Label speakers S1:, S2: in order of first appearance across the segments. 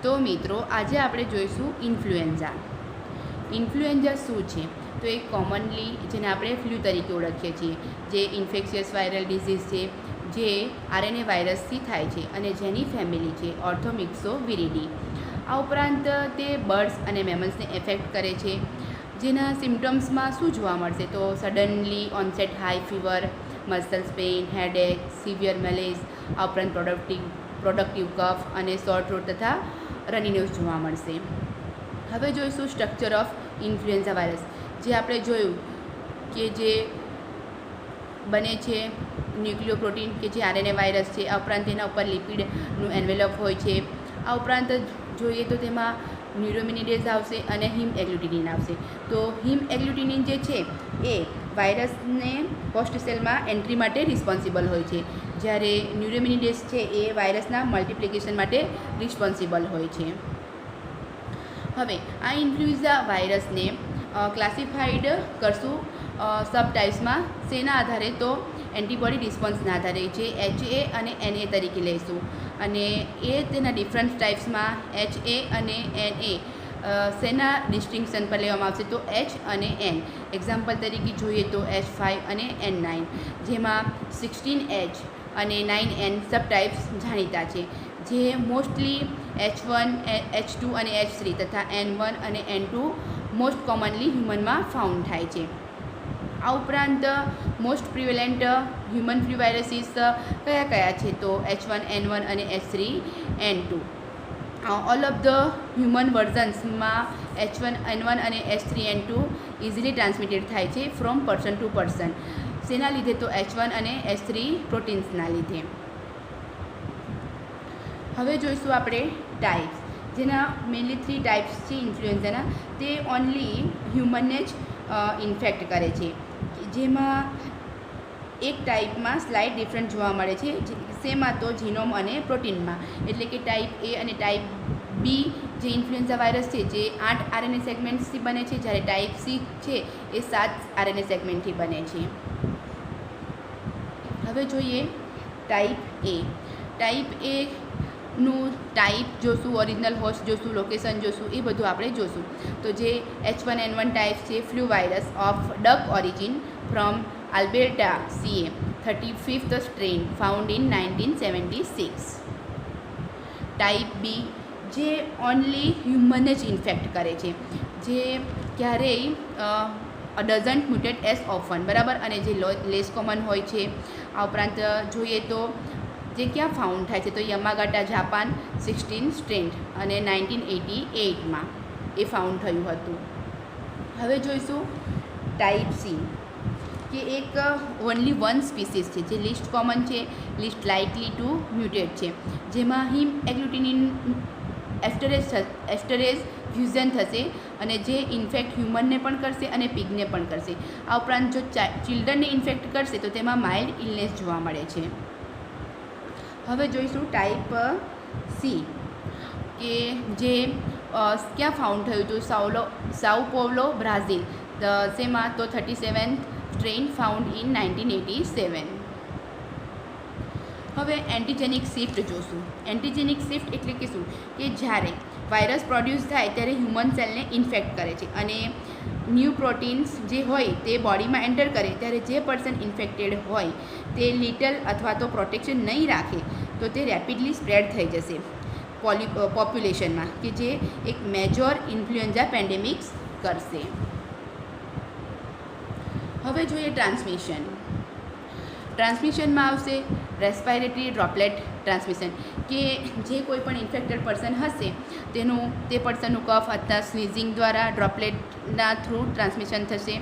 S1: તો મિત્રો આજે આપણે જોઈશું ઇન્ફ્લુએન્ઝા. ઇન્ફ્લુએન્ઝા શું છે? તો એ કોમનલી જેને આપણે ફ્લૂ તરીકે ઓળખીએ છીએ, જે ઇન્ફેક્શિયસ વાયરલ ડિઝીઝ છે, જે આરએનએ વાયરસથી થાય છે અને જેની ફેમિલી છે ઓર્થોમિક્સોવિરિડી. આ ઉપરાંત તે બર્ડ્સ અને મેમલ્સને એફેક્ટ કરે છે. જેના સિમ્ટમ્સમાં શું જોવા મળશે? તો suddenly onset high fever, muscles pain, headache, severe malaise, આ ઉપરાંત પ્રોડક્ટિવ કફ અને સોર થ્રોટ તથા રની નોઝ જોવા મળશે. હવે જોઈશું સ્ટ્રક્ચર ઓફ ઇન્ફ્લુએન્ઝા વાયરસ. જે આપણે જોયું કે જે બને છે ન્યુક્લિયોપ્રોટીન કે જે આરએનએ વાયરસ છે. આ ઉપરાંત તેના ઉપર લિપિડનું એન્વેલપ હોય છે. આ ઉપરાંત જોઈએ તો તેમાં ન્યુરોમિનિડેઝ આવશે અને હિમ એગ્લુટિનિન આવશે. તો હિમ એગ્લુટિનિન જે છે એ વાયરસને હોસ્ટ સેલમાં એન્ટ્રી માટે રિસ્પોન્સિબલ હોય છે, જ્યારે ન્યુરોમિનિડેઝ છે એ વાયરસના મલ્ટિપ્લિકેશન માટે રિસ્પોન્સિબલ હોય છે. હવે આ ઇન્ફ્લુએન્ઝા વાયરસને ક્લાસિફાઈડ કરશું સબ ટાઇપ્સમાં. શેના આધારે? તો એન્ટીબોડી રિસ્પોન્સના આધારે, જે HA અને NA તરીકે લઈશું. અને એ તેના ડિફરન્ટ ટાઇપ્સમાં HA અને NA શેના ડિસ્ટિંક્શન પર લેવામાં આવશે? તો H અને N. એક્ઝામ્પલ તરીકે જોઈએ તો H5 અને N9, જેમાં 16H અને 9N સબ ટાઇપ્સ જાણીતા છે, જે મોસ્ટલી H1, H2 અને H3 તથા N1 અને N2 મોસ્ટ કોમનલી હ્યુમનમાં ફાઉન્ડ થાય છે. આ ઉપરાંત most prevalent human flu viruses કયા કયા છે? તો H1, N1 અને H3, N2. All of the human વર્ઝન્સમાં H1, N1 અને H3, N2 ઇઝીલી ટ્રાન્સમિટેડ થાય છે ફ્રોમ પર્સન ટુ પર્સન. શેના લીધે? તો H1 અને H3 પ્રોટીન્સના લીધે. હવે જોઈશું આપણે ટાઈપ્સ, જેના મેઇનલી 3 ટાઈપ્સ છે ઇન્ફ્લુએન્ઝાના. તે ઓનલી હ્યુમનને જ ઇન્ફેક્ટ કરે છે, જેમાં એક ટાઈપમાં સ્લાઇડ ડિફરન્ટ જોવા મળે છે. શેમાં? તો જીનોમ અને પ્રોટીનમાં. એટલે કે ટાઈપ A અને ટાઈપ B જે ઇન્ફ્લુએન્ઝા વાયરસ છે, જે 8 આરએનએ સેગમેન્ટ્સથી બને છે, જ્યારે ટાઈપ C છે એ 7 આરએનએ સેગમેન્ટથી બને છે. હવે જોઈએ ટાઈપ A. ટાઈપ A નું ટાઈપ જોશું, ઓરિજિનલ હોસ્ટ જોશું, લોકેશન જોશું, એ બધું આપણે જોશું. તો જે H1N1 ટાઈપ છે, flu virus of duck origin from Alberta CA, 35th strain found in 1976. Type B જે ઓનલી હ્યુમનને જ ઇન્ફેક્ટ કરે છે, જે ક્યારેય ડઝન્ટ મ્યુટેટ એઝ ઓફન, બરાબર, અને જે લેસ કોમન હોય છે. આ ઉપરાંત જોઈએ તો જે ક્યાં ફાઉન્ડ થાય છે? તો યમાગાટા, જાપાન, 16 સ્ટ્રેન્ડ અને 1988માં એ ફાઉન્ડ થયું હતું. હવે જોઈશું ટાઈપ C, કે એક ઓનલી વન સ્પીસીસ છે, જે લીસ્ટ કોમન છે, લીસ્ટ લાઇકલી ટુ મ્યુટેટ છે, જેમાં હિમ એગ્લુટિનિન એસ્ટરેઝ ફ્યુઝન થશે અને જે ઇન્ફેક્ટ હ્યુમનને પણ કરશે અને પિગને પણ કરશે. આ ઉપરાંત જો ચિલ્ડ્રનને ઇન્ફેક્ટ કરશે તો તેમાં માઇલ્ડ ઇલનેસ જોવા મળે છે. હવે જોઈશું ટાઈપ C, કે જે ક્યાં ફાઉન્ડ થયું હતું? સાઉ પોવલો, બ્રાઝિલ. શેમાં? તો 37th સ્ટ્રેન ફાઉન્ડ ઇન 1987. હવે એન્ટીજેનિક શિફ્ટ જોશું. એન્ટીજેનિક શિફ્ટ એટલે કે શું? કે જ્યારે વાયરસ પ્રોડ્યુસ થાય ત્યારે હ્યુમન સેલને ઇન્ફેક્ટ કરે છે અને ન્યૂ પ્રોટીન્સ જે હોય તે બોડીમાં એન્ટર કરે, ત્યારે જે પર્સન ઇન્ફેક્ટેડ હોય તે લિટલ અથવા તો પ્રોટેક્શન નહીં રાખે તો તે રેપિડલી સ્પ્રેડ થઈ જશે પોપ્યુલેશનમાં, કે જે એક મેજર ઇન્ફ્લુએન્ઝા પેન્ડેમિક્સ કરશે. હવે જોઈએ ટ્રાન્સમિશન. ટ્રાન્સમિશનમાં આવશે રેસ્પાયરેટરી ડ્રોપલેટ ટ્રાન્સમિશન, કે જે કોઈ પણ ઇન્ફેક્ટેડ પર્સન હશે તે પર્સનનું કફ અથવા સ્નીઝિંગ દ્વારા ડ્રોપલેટના થ્રુ ટ્રાન્સમિશન થશે.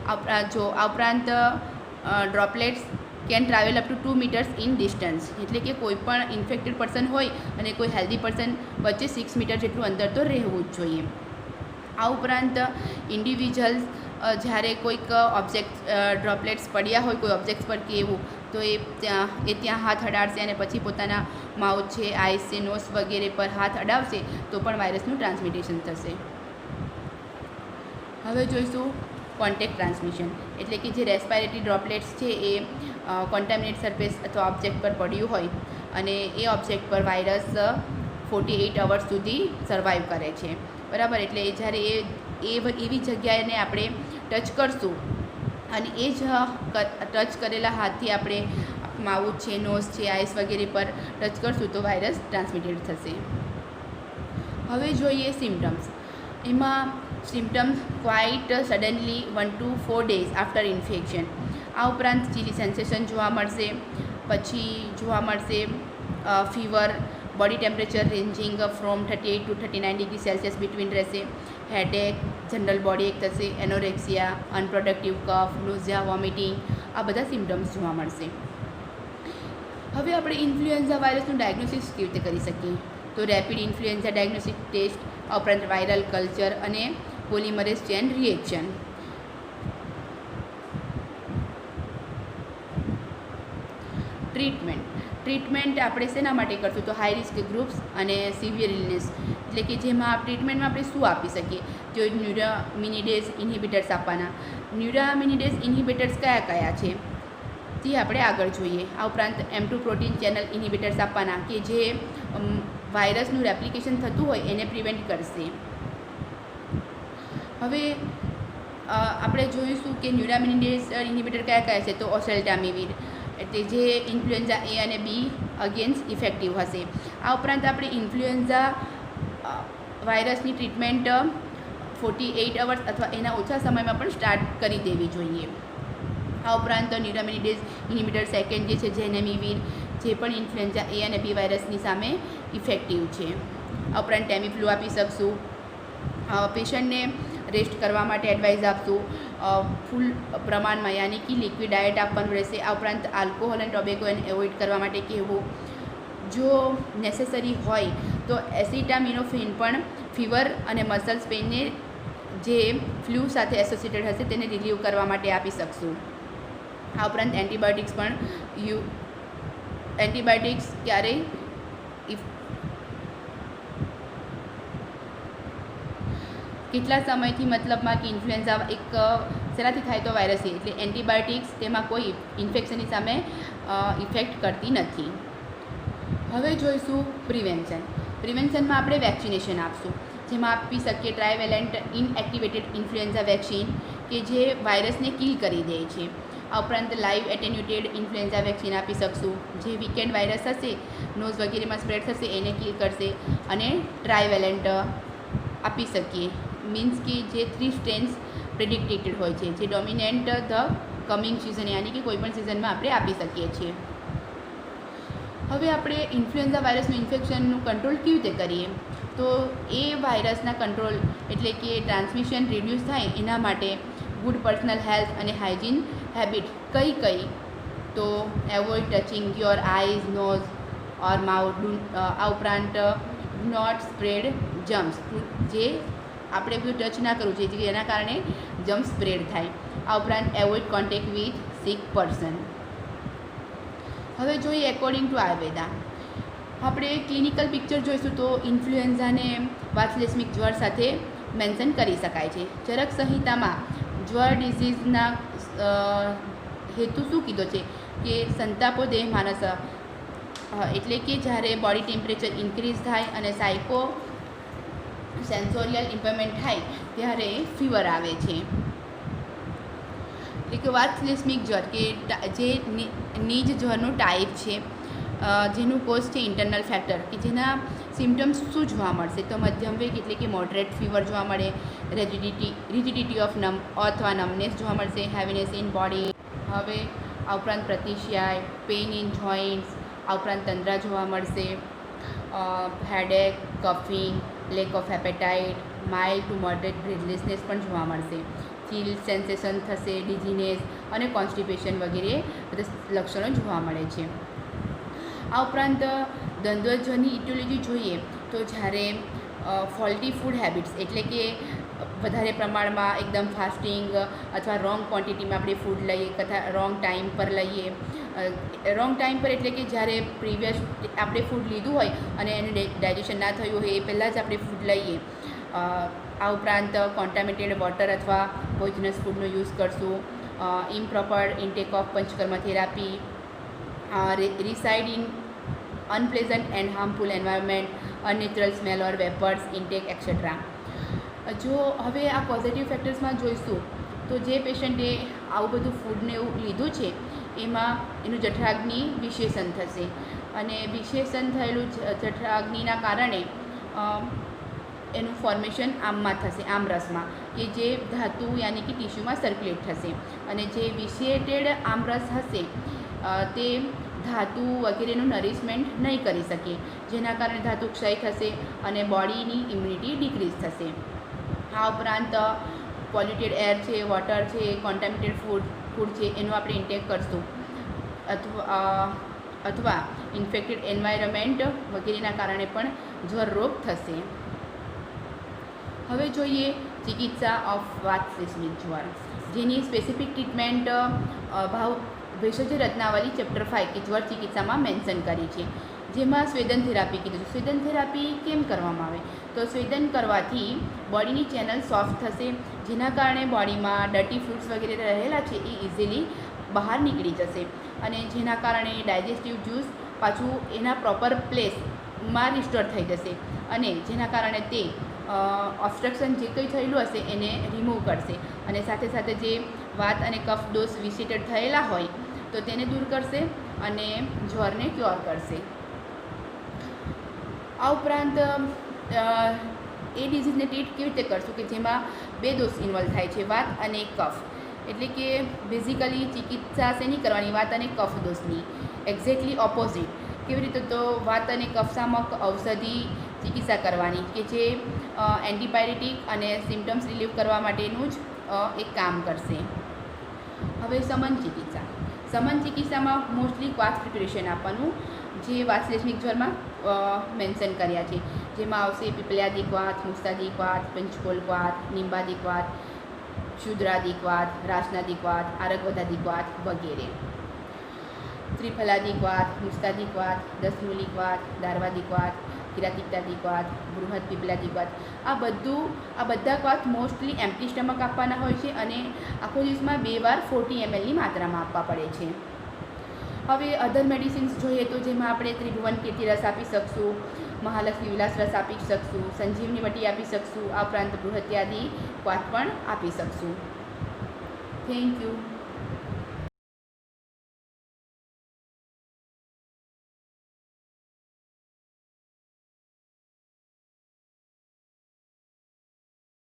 S1: આ ઉપરાંત droplets can travel up to 2 metres in distance, એટલે કે કોઈ પણ ઇન્ફેક્ટેડ પર્સન હોય અને કોઈ હેલ્ધી પર્સન વચ્ચે 6 મીટર જેટલું અંતર તો રહેવું જ જોઈએ. આ ઉપરાંત ઇન્ડિવિજ્યુઅલ્સ જ્યારે કોઈક ઓબ્જેક્ટ ડ્રોપલેટ્સ પડ્યા હોય કોઈ ઓબ્જેક્ટ પર કે એવું, તો એ ત્યાં હાથ અડાડશે અને પછી પોતાના માઉથ છે, આઈસ છે, નોઝ વગેરે પર હાથ અડાવશે તો પણ વાયરસનું ટ્રાન્સમિટેશન થશે. હવે જોઈશું કોન્ટેક્ટ ટ્રાન્સમિશન, એટલે કે જે રેસ્પાયરેટરી ડ્રોપલેટ્સ છે એ કોન્ટામિનેટ સરફેસ અથવા ઓબ્જેક્ટ પર પડ્યું હોય અને એ ઓબ્જેક્ટ પર વાયરસ 48 અવર્સ સુધી સર્વાઈવ કરે છે, બરાબર. એટલે જ્યારે એવી જગ્યાએને આપણે ટચ કરશું અને એ જ ટચ કરેલા હાથથી આપણે માઉથ છે, નોઝ છે, આઈસ વગેરે પર ટચ કરશું તો વાયરસ ટ્રાન્સમિટેડ થશે. હવે જોઈએ સિમ્ટમ્સ. એમાં symptoms quite suddenly 1 to 4 days after infection. આ ઉપરાંત ચીલી સેન્સેશન જોવા મળશે. પછી જોવા મળશે fever, body temperature ranging from 38 to 39 degree Celsius between રહેશે. હેડેક, જનરલ બોડી એક થશે. એનોરેક્સિયા, અનપ્રોડક્ટિવ કફ, નોઝિયા, વોમિટિંગ, આ બધા સિમ્ટમ્સ જોવા મળશે. હવે આપણે ઇન્ફ્લુએન્ઝા વાયરસનું ડાયગ્નોસિસ કેવી રીતે કરી શકીએ? તો રેપિડ ઇન્ફ્લુએન્ઝા ડાયગ્નોસ્ટિક ટેસ્ટ, ઉપરાંત વાયરલ કલ્ચર અને પોલિમરેઝ ચેન રિએક્શન. ટ્રીટમેન્ટ આપણે શેના માટે કરશું? તો હાઈ રિસ્ક ગ્રુપ્સ અને સિવિયર ઇલનેસ, એટલે કે જેમાં ટ્રીટમેન્ટમાં આપણે શું આપી શકીએ? જો ન્યુરામિનિડેઝ ઇન્હિબિટર્સ આપવાના. ન્યુરામિનિડેઝ ઇન્હિબિટર્સ કયા કયા છે તે આપણે આગળ જોઈએ. આ ઉપરાંત M2 પ્રોટીન ચેનલ ઇન્હિબિટર્સ આપવાના કે જે વાયરસનું રેપ્લિકેશન થતું હોય એને પ્રિવેન્ટ કરશે. હવે આપણે જોઈશું કે ન્યુરામિનિડેઝ ઇન્હિબિટર કયા કયા છે. તો ઓસેલ્ટામિવિર, એટલે જે ઇન્ફ્લુએન્ઝા A અને B અગેન્સ્ટ ઇફેક્ટિવ હશે. આ ઉપરાંત આપણે ઇન્ફ્લુએન્ઝા વાયરસની ટ્રીટમેન્ટ 48 અવર્સ અથવા એના ઓછા સમયમાં પણ સ્ટાર્ટ કરી દેવી જોઈએ. આ ઉપરાંત ન્યુરામિનિડેઝ ઇન્હિબિટર સેકન્ડ જે છે જેનેમિવિર, જે પણ ઇન્ફ્લુએન્ઝા A અને B વાયરસની સામે ઇફેક્ટિવ છે. આ ઉપરાંત ટેમીફ્લુ આપી શકશું. પેશન્ટને રેસ્ટ કરવા માટે એડવાઇસ આપશું. ફૂલ પ્રમાણમાં યાની કે લિક્વિડ ડાયટ આપવાનું રહેશે. આ ઉપરાંત આલ્કોહોલ અને ટોબેકો એને એવોઇડ કરવા માટે કહેવું. જો નેસેસરી હોય તો એસિટામિનોફેન પણ ફીવર અને મસલ્સ પેઇનને જે ફ્લૂ સાથે એસોસિએટેડ હશે તેને રિલીવ કરવા માટે આપી શકશું. આ ઉપરાંત એન્ટીબાયોટિક્સ ક્યારેય કેટલા સમયથી મતલબમાં કે ઇન્ફ્લુએન્ઝા એક શેનાથી થાય તો વાયરસથી, એટલે એન્ટીબાયોટિક્સ તેમાં કોઈ ઇન્ફેક્શનની સામે ઇફેક્ટ કરતી નથી. હવે જોઈશું પ્રિવેન્શનમાં આપણે વેક્સિનેશન આપશું, જેમાં આપી શકીએ ટ્રાયવેલેન્ટ ઇનએક્ટિવેટેડ ઇન્ફ્લુએન્ઝા વેક્સિન કે જે વાયરસને કિલ કરી દે છે. આ ઉપરાંત લાઈવ એટેન્યુટેડ ઇન્ફ્લુએન્ઝા વેક્સિન આપી શકશું, જે વીકેન્ડ વાયરસ હશે, નોઝ વગેરેમાં સ્પ્રેડ થશે એને કિલ કરશે. અને ટ્રાયવેલેન્ટ આપી શકીએ, મીન્સ કે જે 3 સ્ટ્રેન્સ પ્રેડિક્ટેડ હોય છે, જે ડોમિનેન્ટ ધ કમિંગ સિઝન યાની કે કોઈપણ સિઝનમાં આપણે આપી શકીએ છીએ. હવે આપણે ઇન્ફ્લુએન્ઝા વાયરસનું ઇન્ફેક્શનનું કંટ્રોલ કેવી રીતે કરીએ? તો એ વાયરસના કંટ્રોલ એટલે કે ટ્રાન્સમિશન રિડ્યુસ થાય એના માટે ગુડ પર્સનલ હેલ્થ અને હાઇજીન હેબિટ કઈ? તો avoid touching your eyes, nose or mouth. આ ઉપરાંત નોટ સ્પ્રેડ જમ્સ, જે આપણે બધું ટચ ના કરવું જોઈએ જેના કારણે જમ્પ સ્પ્રેડ થાય. આ ઉપરાંત avoid contact with sick person. હવે જોઈએ એકોર્ડિંગ ટુ આયુર્વેદા. આપણે ક્લિનિકલ પિક્ચર જોઈશું તો ઇન્ફ્લુએન્ઝાને વાસ્લેસ્મિક જ્વર સાથે મેન્શન કરી શકાય છે. ચરક સંહિતામાં જ્વર ડિઝીઝના હેતુ શું કીધો છે કે સંતાપો દેહ માનસ, એટલે કે જ્યારે બોડી ટેમ્પરેચર ઇન્ક્રીઝ થાય અને સાયકો સેન્સોરિયલ ઇમ્પેરમેન્ટ થાય ત્યારે ફીવર આવે છે. એટલે કે વાસ્લેસ્મિક જ્વર કે જે નીજ જ્વરનું ટાઈપ છે, જેનું કોઝ છે ઇન્ટરનલ ફેક્ટર, કે જેના સિમ્ટમ્સ શું જોવા મળશે? તો મધ્યમ વેગ એટલે કે મોડરેટ ફીવર જોવા મળે, રિજિડિટી ઓફ અથવા નમનેસ જોવા મળશે, હેવીનેસ ઇન બોડી. હવે આ ઉપરાંત પ્રતિશ્યાય, પેઇન ઇન જોઇન્ટ્સ, આ ઉપરાંત તંદ્રા જોવા મળશે, headache, coughing, lack of appetite, mild to moderate breathlessness પણ જોવા મળશે, ચીલ સેન્સેશન થશે, ડિઝીનેસ અને કોન્સ્ટિપેશન વગેરે બધા લક્ષણો જોવા મળે છે. આ ઉપરાંત દ્વંદ્વજ્વરની ઇટિયોલોજી જોઈએ તો જ્યારે ફોલ્ટી ફૂડ હેબિટ્સ એટલે કે વધારે પ્રમાણમાં એકદમ ફાસ્ટિંગ અથવા રોંગ ક્વોન્ટિટીમાં આપણે ફૂડ લઈએ તથા રોંગ ટાઈમ પર લઈએ. રોંગ ટાઈમ પર એટલે કે જ્યારે પ્રીવિયસ આપણે ફૂડ લીધું હોય અને એનું ડાયજેશન ના થયું હોય એ પહેલાં જ આપણે ફૂડ લઈએ. આ ઉપરાંત કોન્ટામિનેટેડ વોટર અથવા પોઈઝનસ ફૂડનો યુઝ કરશું. Improper intake of panchakarma therapy, reside in unpleasant and harmful environment, unnatural smell or vapours intake etcetera. જો હવે આ પોઝિટિવ ફેક્ટર્સમાં જોઈશું તો જે પેશન્ટે આવું બધું ફૂડને એવું લીધું છે એમાં એનું જઠરાગ્નિ વિશેષણ થશે અને વિશેષણ થયેલું જઠરાગ્નિના કારણે એનું ફોર્મેશન આમમાં થશે, આમરસમાં, કે જે ધાતુ યાની કે ટિશ્યુમાં સર્ક્યુલેટ થશે અને જે વિશિએટેડ આમરસ હશે તે ધાતુ વગેરેનું નરિશમેન્ટ નહીં કરી શકે, જેના કારણે ધાતુ ક્ષય થશે અને બોડીની ઇમ્યુનિટી ડિક્રીઝ થશે. આ ઉપરાંત પોલ્યુટેડ એર છે, વોટર છે, કોન્ટામિનેટેડ ફૂડ છે એનું આપણે ઇન્ટેક કરશું અથવા ઇન્ફેક્ટેડ એન્વાયરમેન્ટ વગેરેના કારણે પણ જ્વર રોગ થશે. હવે જોઈએ ચિકિત્સા ઓફ વાત સિસ્મિક જ્વર, જેની સ્પેસિફિક ટ્રીટમેન્ટ ભેષજ રત્નાવલી ચેપ્ટર 5 કે જ્વર ચિકિત્સામાં મેન્શન કરી છે, જેમાં સ્વેદન થેરાપી કીધું છે. સ્વેદન થેરાપી કેમ કરવામાં આવે તો સ્વેદન કરવાથી બોડીની ચેનલ સોફ્ટ થશે, જેના કારણે બોડીમાં ડર્ટી ફ્રૂટ્સ વગેરે રહેલા છે એ ઇઝીલી બહાર નીકળી જશે અને જેના કારણે ડાયજેસ્ટિવ જ્યુસ પાછું એના પ્રોપર પ્લેસમાં રિસ્ટોર થઈ જશે અને જેના કારણે તે ઓબ્સ્ટ્રક્શન જે કંઈ થયેલું હશે એને રિમૂવ કરશે અને સાથે સાથે જે વાત અને કફ દોષ વિસિટેડ થયેલા હોય તો તેને દૂર કરશે અને જ્વરને ક્યોર કરશે. આ ઉપરાંત એ ડિઝીઝને ટ્રીટ કેવી રીતે કરશું કે જેમાં બે દોષ ઇન્વોલ્વ થાય છે, વાત અને કફ. એટલે કે બેઝિકલી ચિકિત્સા શેની કરવાની, વાત અને કફ દોષની. Exactly opposite. કેવી રીતે તો વાત અને કફશામક ઔષધિ ચિકિત્સા કરવાની કે જે એન્ટીબાયોટિક અને સિમ્ટમ્સ રિલીવ કરવા માટેનું જ એક કામ કરશે. હવે સમન ચિકિત્સા. સમન ચિકિત્સામાં મોસ્ટલી ક્વાથ પ્રિપેરેશન આપવાનું જે વાતશ્લેષ્મિક જ્વરમાં મેન્શન કર્યા છે, જેમાં આવશે પીપળિયાદી ક્વાથ, મુસ્તાદી ક્વાથ, પંચકોલ ક્વાથ, નિંબાદી ક્વાથ, શુદ્રાદી ક્વાથ, રાસનાદી ક્વાથ, આરગવદાદી ક્વાથ વગેરે. ત્રિફલાદી ક્વાથ, મુસ્તાદી ક્વાથ, દસમૂલી ક્વાથ, દારવાદી ક્વાથ, કિરાતિકતાદી ક્વાથ, બૃહદ પીપળાદી ક્વાથ, આ બધા ક્વાથ મોસ્ટલી એમ્પ્ટી સ્ટમક આપવાના હોય છે અને આખો દિવસમાં 2 વાર 40 ml માત્રામાં આપવા પડે છે. હવે અધર મેડિસિન્સ જોઈએ તો જેમાં આપણે ત્રિભુવન કીર્તિ રસ આપી શકશું, મહાલક્ષ્મી વિલાસ રસ આપી શકશું, સંજીવની વટી આપી શકશું, આ ઉપરાંત બૃહત્યાદી ક્વાથ પણ આપી શકશું. Thank you.